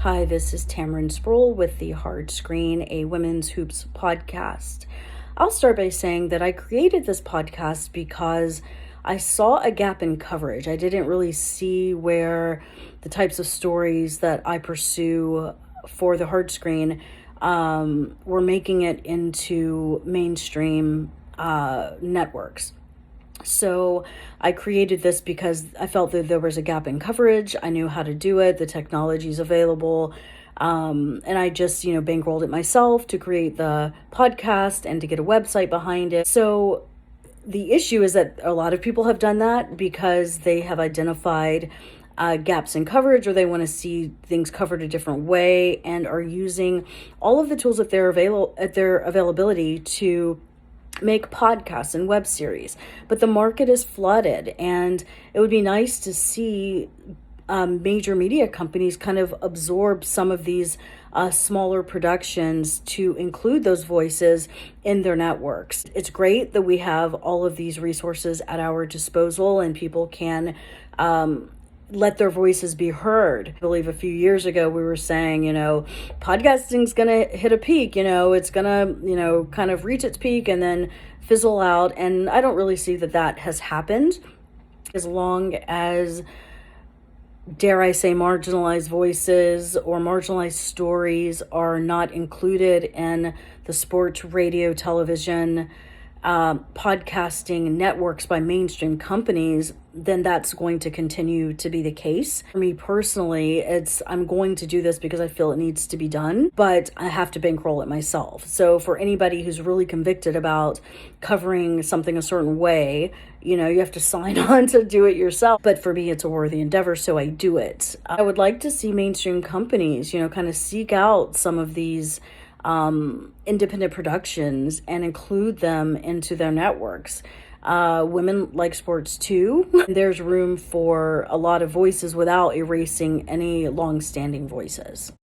Hi, this is Tamryn Spruill with the Hard Screen, a women's hoops podcast. I'll start by saying that I created this podcast because I saw a gap in coverage. I didn't really see where the types of stories that I pursue for the Hard Screen were making it into mainstream networks. So I created this because I felt that there was a gap in coverage. I knew how to do it. The technology is available. And I just, bankrolled it myself to create the podcast and to get a website behind it. So the issue is that a lot of people have done that because they have identified gaps in coverage, or they want to see things covered a different way, and are using all of the tools at their availability to make podcasts and web series. But the market is flooded, and it would be nice to see major media companies kind of absorb some of these smaller productions to include those voices in their networks. It's great that we have all of these resources at our disposal and people can let their voices be heard. I believe a few years ago we were saying, podcasting's going to hit a peak, it's going to, kind of reach its peak and then fizzle out. And I don't really see that has happened, as long as, dare I say, marginalized voices or marginalized stories are not included in the sports, radio, television, podcasting networks by mainstream companies, then that's going to continue to be the case. For me personally, I'm going to do this because I feel it needs to be done, but I have to bankroll it myself. So for anybody who's really convicted about covering something a certain way, you have to sign on to do it yourself. But for me, it's a worthy endeavor, so I do it. I would like to see mainstream companies, kind of seek out some of these independent productions and include them into their networks. Women like sports too. There's room for a lot of voices without erasing any long-standing voices.